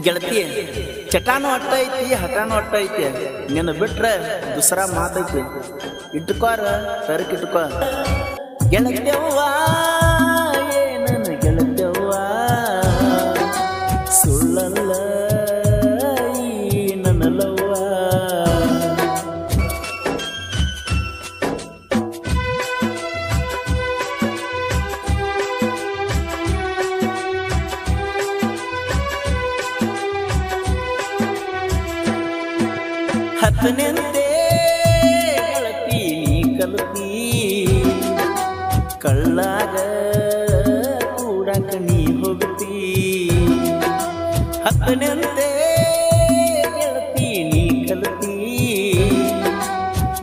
ಗೆಳತಿ ಚಟಾನು ಅಟ್ಟ ಐತಿ ಹಠಾನು ಅಟ್ಟ ಐತಿ ನಿನ್ನ ಬಿಟ್ರೆ ದುಸರಾ ಮಾತೈತಿ ಇಟ್ಕೋರ ತರಕಿಟ್ಕೋ ಗೆಳತ್ಯವ್ವ ಏನನ್ನ ಗೆಳತ್ಯವ್ವ ಸುಳ್ಳಲ್ಲ ಈ ನನ್ನ ಲವ್ವ ಹತ್ತನೆಂತೆ ಗೆಳತಿ ನೀ ಕಲತಿ ಕಳ್ಳಾಗ ಕೂಡಕ ನೀ ಹೋಗತಿ ಹತ್ತನೆಂತೆ ಗೆಳತಿ ನೀ ಕಲತಿ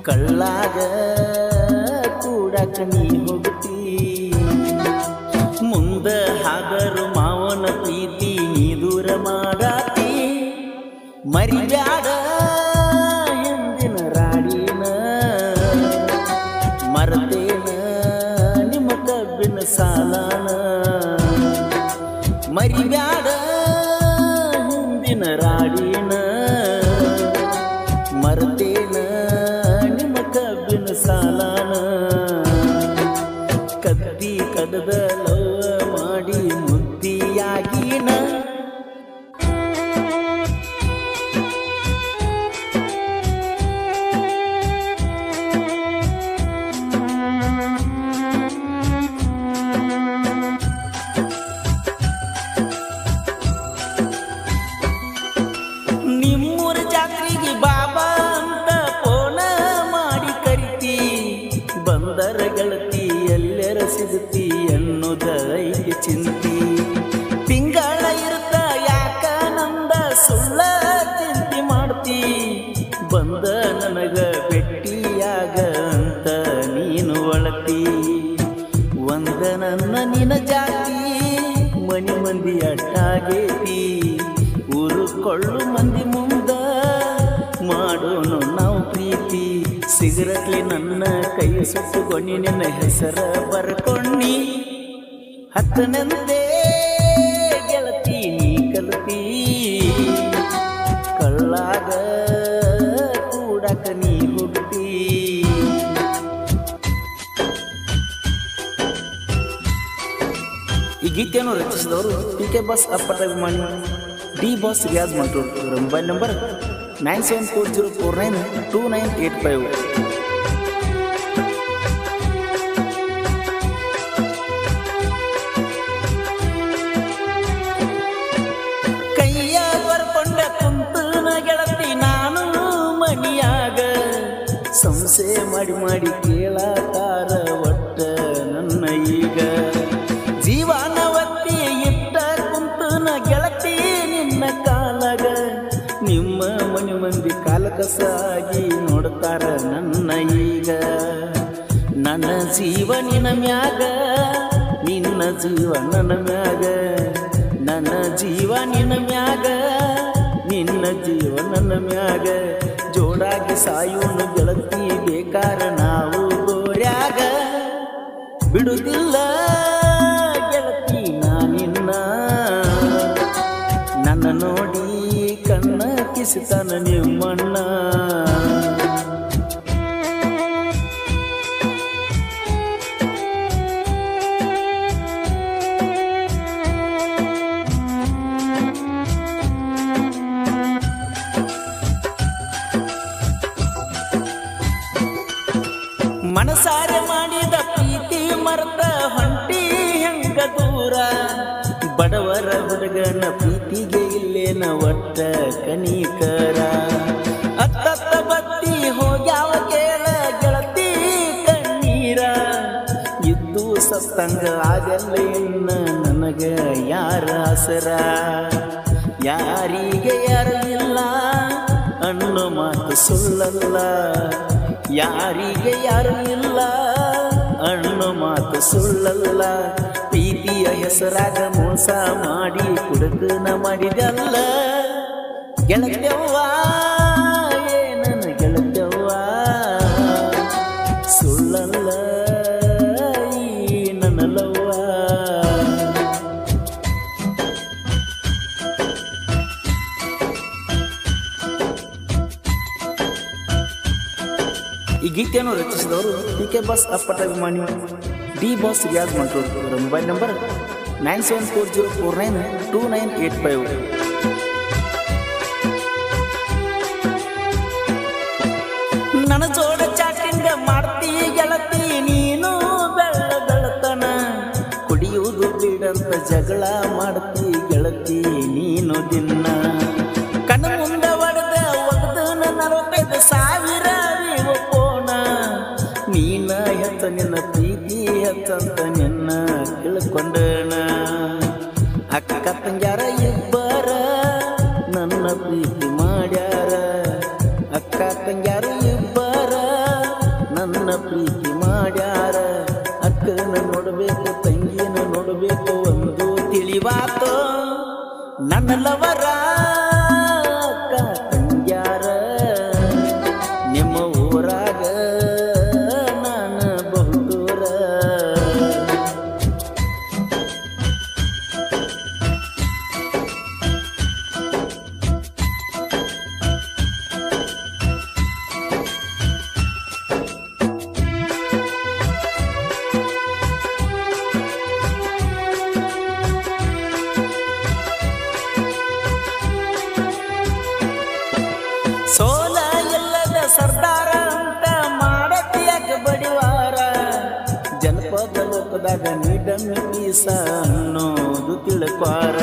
ಕಳ್ಳಾಗ ಕೂಡಕ ನೀ ಹೋಗತಿ ಮುಂದ ಹಾಗರು ಮಾವನ ಪ್ರೀತಿ ನೀ ದೂರ ಮಾಡಾತಿ ಮರಿಬ್ಯಾಡ ಮರತೇನ ನಿಮ್ಮ ಕಬ್ಬಿನ ಸಾಲಾನ ಮರಿಬ್ಯಾಡ ಹಿಂದಿನ ರಾಡಿನ ಮರತೇನ ನಿಮ್ಮ ಕಬ್ಬಿನ ಸಾಲಾನ ಕತ್ತಿ ಕಡದ ಲವ್ವ ಮಾಡಿ ಮುದ್ದಿಯಾಗಿನ ನಿಮ್ಮೂರ ಜಾತ್ರೆಗೆ ಬಾಬಾ ಅಂತ ಫೋನ ಮಾಡಿ ಕರಿತಿ ಬಂದರ ಗೆಳತಿ ಎಲ್ಲರ ಸಿಗುತ್ತಿ ಅನ್ನೋದ ಐತಿ ಚಿಂತಿ ತಿಂಗಳ ಇರುತ್ತ ಯಾಕ ನಂದ ಸುಳ್ಳ ಚಿಂತೆ ಮಾಡ್ತಿ ಬಂದ ನನಗ ಭೆಟ್ಟಿಯಾಗ ಅಂತ ನೀನು ಒಳತಿ ಒಂದ ನನ್ನ ನಿನ ಜಾತಿ ಮನಿ ಮಂದಿ ಅಟ್ಟಾಗೇತಿ ಊರುಕೊಳ್ಳು ಮಂದಿ ಮುಂದ ಮಾಡೋನು ನಾವು ಪ್ರೀತಿ ಸಿಗರಟ್ಲಿ ನನ್ನ ಕೈ ಸುಟ್ಟುకొని ನಿನ್ನ ಹೆಸರ ಬರ್ಕೊಂಡಿ ಹತ್ತನೆಂದೇ ಗೆಳತಿ ನೀ ಕಲತಿ ಕಳ್ಳಾಗ ಕೂಡಕ ನೀ ಹೋಗ್ತಿ ಈ ಗೀತೆಯನ್ನು ರಚಿಸಿದವರು PK ಬಾಸ್ ಅಪ್ಪಟ ಅಭಿಮಾನಿ ಡಿ ಬಾಸ್ ರಿಯಾಜ್ ಮಂಟೂರ್. ಇವರ ಮೊಬೈಲ್ ನಂಬರ್ 9740492985. ಕೈಯ ಬರ್ಕೊಂಡ ಕುಂತನ ಗೆಳತಿ ನಾನು ಮನಿಯಾಗ ಸಂಸೆ ಮಾಡಿ ಮಾಡಿ ಕೇಳತಾರ ಒಟ್ಟ ನನ್ನ ಈಗ ಜೀವನವತ್ತಿ ಇಟ್ಟ ಕುಂತನ ಗೆಳತಿ ನಿನ್ನ ಕಾಲಗ ನಿಮ್ಮ ಮನೆ ಮಂದಿ ಕಾಲಕಸಾಗಿ ನೋಡ್ತಾರ ನನ್ನ ಈಗ ನನ್ನ ಜೀವ ನಿನ್ನ ಮ್ಯಾಗ ನಿನ್ನ ಜೀವ ನನ್ನ ಮ್ಯಾಗ ನನ್ನ ಜೀವ ನಿನ್ನ ಮ್ಯಾಗ ನಿನ್ನ ಜೀವ ನನ್ನ ಮ್ಯಾಗ ಜೋಡಾಗಿ ಸಾಯೋನು ಗೆಳತಿ ಬೇಕಾರ ನಾವು ಗೋರ್ಯಾಗ ಬಿಡುದಿಲ್ಲ ಗೆಳತಿ ನಾನಿನ್ನ ನನ್ನ ನೋಡಿ ಕಣ್ಣ ಕಿಸಿತನ ನಿಮ್ಮಣ್ಣ ಮನಸಾರೆ ಮಾಡಿದ ಪ್ರೀತಿ ಮರ್ತ ಹೊಂಟಿ ಹೆಂಗ ದೂರ ಬಡವರ ಹುಡುಗನ ಪ್ರೀತಿಗೆ ಇಲ್ಲೇನ ಒಟ್ಟ ಕನಿಕರ ಅತ್ತತ್ತ ಬತ್ತಿ ಹೋಗ್ಯಾವ ಕೇಳ ಗೆಳತಿ ಕಣ್ಣೀರ ಇದ್ದು ಸತ್ತಂಗ ಆಗಲ್ಲ ಇನ್ನ ನನಗ ಯಾರ ಆಸರ ಯಾರಿಗೆ ಯಾರು ಇಲ್ಲ ಅನ್ನೋ ಮಾತು ಸುಳ್ಳಲ್ಲ ಯಾರಿಗೆ ಯಾರು ಇಲ್ಲ ಅನ್ನೋ ಮಾತು ಸುಳ್ಳಲ್ಲ ಪ್ರೀತಿಯ ಹೆಸರಾಗ ಮೋಸ ಮಾಡಿ ಕುಡುಕನ ಮಾಡಿದಲ್ಲ ಗೆಳತ್ಯವ್ವ ಏನನ್ನ ಗೆಳತ್ಯವ್ವ ಸುಳ್ಳಲ್ಲ ಈ ನನ್ನ ಲವ್ವ ಗೀತೆಯನ್ನು ರಚಿಸಿದವರು ಪಿಕೆ ಬಾಸ್ ಅಪ್ಪಟ ಅಭಿಮಾನಿ ಡಿ ಬಾಸ್ ರಿಯಾಜ್ ಮಂಟ್ರೋಡ್. ಇವರ ಮೊಬೈಲ್ ನಂಬರ್ 9740492985. ನನ್ನ ಜೋಡ ಚಾಟಿಂಗ ಮಾಡ್ತೀ ಗೆಳತಿ ನೀನು ಬೆಳ್ಳ ಬೆಳತನ, ಕುಡಿಯುವುದು ಬಿಡಂತ ಜಗಳ ಮಾಡ್ತೀ ಗೆಳತಿ ನೀನು ದಿನ. ಕಣ್ಣ ಮುಂದ ಒಡೆದ ಒಗದನ 45,000 ಪೋಣ, ನೀನ ಹೆಚ್ಚ ನಿನ್ನ ಪ್ರೀತಿ ಹೆಚ್ಚಂತ ನಿನ್ನ ತಿಳ್ಕೊಂಡನ. ಅಕ್ಕ ತಂಗ್ಯಾರ ಇಬ್ಬರ ನನ್ನ ಪ್ರೀತಿ ಮಾಡ್ಯಾರ, ಅಕ್ಕ ತಂಗ್ಯಾರ ಇಬ್ಬರ ನನ್ನ ಪ್ರೀತಿ ಮಾಡ್ಯಾರ. ಅಕ್ಕನ ನೋಡಬೇಕು ತಂಗಿನ ನೋಡಬೇಕು ಒಂದು ತಿಳಿವಾತು, ನನ್ನ ಲವರ ಅಕ್ಕ ತಂಗ್ಯಾರ ನಿಮ್ಮ ಊರಾಗ ನಾನು ಬಹುದೂರ. ಸೋಲ ಇಲ್ಲದ ಸರ್ದಾರ ಅಂತ ಮಾಡತಿಯಾಕ ಬಡಿವಾರ, ಜನಪದ ಲೋಕದಾಗ ನೀಡಮೀಸ ಅನ್ನೋದು ತಿಳ್ಕ್ವಾರ.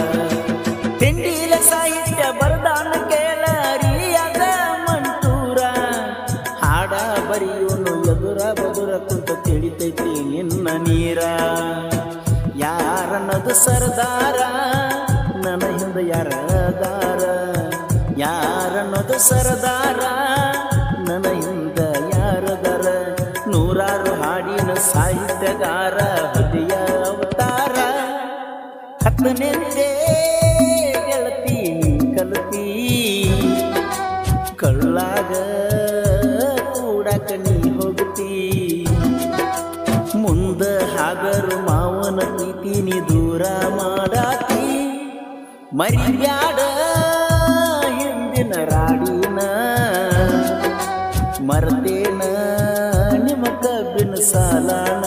ತಿಂಡಿಲ ಸಾಹಿತ್ಯ ಬರದಾನ ಕೇಳರಿಯಾದ ಮಂಟೂರ, ಹಾಡ ಬರೆಯೋನು ಎದುರ ಬದುರ ಕುಂತ ತಿಳಿತೈತಿ ನಿನ್ನ ನೀರ. ಯಾರನ್ನದು ಸರ್ದಾರ ನನ್ನ ಹಿಂದ ಯಾರದಾರ, ಯಾರನ್ನೋದು ಸರದಾರ ನನ್ನ ಹಿಂದ ಯಾರದಾರ. ನೂರಾರು ಹಾಡಿನ ಸಾಹಿತ್ಯಗಾರ ಹೃದಯ ಅವತಾರ. ಹತ್ತನೆಂದೇ ಗೆಳತಿ ಕಲತಿ ಕಳ್ಳಾಗ ಕೂಡಕ ನೀ ಹೋಗ್ತಿ, ಮುಂದ ಹಾಗರು ಮಾವನ ಪ್ರೀತಿ ನೀ ದೂರ ಮಾಡಾತಿ. ಮರಿಬ್ಯಾಡ ಹಿಂದಿನ ರಾಡಿನ, ಮರತೇನ ನಿಮ್ಮ ಕಬ್ಬಿನ ಸಾಲಾನ.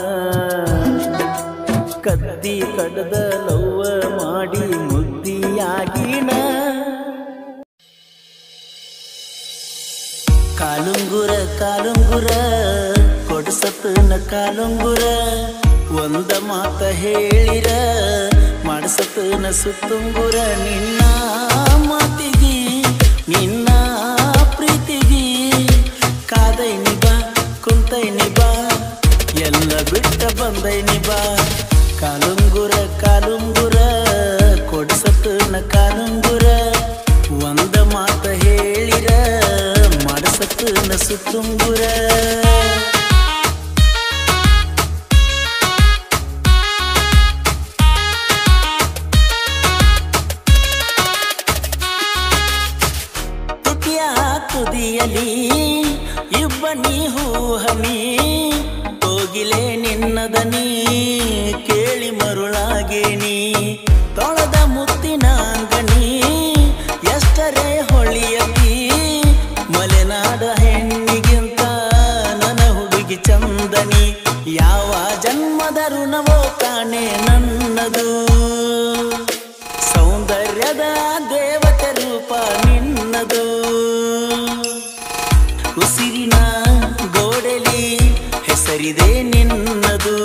ಕದ್ದಿ ಕಡದ ಲವ್ವ ಮಾಡಿ ಮುದ್ದಿಯಾಗಿನ. ಕಾಲುಂಗುರ ಕಾಲುಂಗುರ ಕೊಡಸತನ ಕಾಲುಂಗುರ, ಒಂದ ಮಾತ ಹೇಳಿರ ಮಾಡಿಸತನ ಸುತ್ತುಂಗುರ. ನಿನ್ನ ಮಾತಿಗಿ ನಿನ್ನ ಪ್ರೀತಿಗಿ ಕಾದೈನಿ ಬಾ ಕುಂತೈನಿ ಬಾ ಎಲ್ಲ ಬಿಟ್ಟ ಬಂದೈನಿ ಬಾ. ಕಾಲುಂಗುರ ಕಾಲುಂಗುರ ಕೊಡಸತನ ಕಾಲುಂಗುರ, ಒಂದ ಮಾತ ಹೇಳಿರ ಮಾಡಿಸತನ ಸುತ್ತುಂಗುರ. ತುದಿಯಲಿ ಇಬ್ಬನಿ ಹೂ ಹನಿ, ಹೋಗಿಲೆ ನಿನ್ನದನಿ ಕೇಳಿ ಮರುಳಾಗೇನಿ. ತೊಳೆದ ಮುತ್ತಿನ ಅಂಗಣಿ ಎಷ್ಟರೇ ಹೊಳಿಯತಿ, ಮಲೆನಾಡ ಹೆಣ್ಣಿಗಿಂತ ನನ್ನ ಹುಡುಗಿ ಚಂದನಿ. ಯಾವ ಜನ್ಮದ ಋಣವೋ ಕಾಣೆ ನನ್ನದು, ಸೌಂದರ್ಯದ ದೇವತೆ ರೂಪ ನಿನ್ನದು. ಉಸಿರಿನ ಗೋಡೆಲಿ ಹೆಸರಿದೆ ನಿನ್ನದು,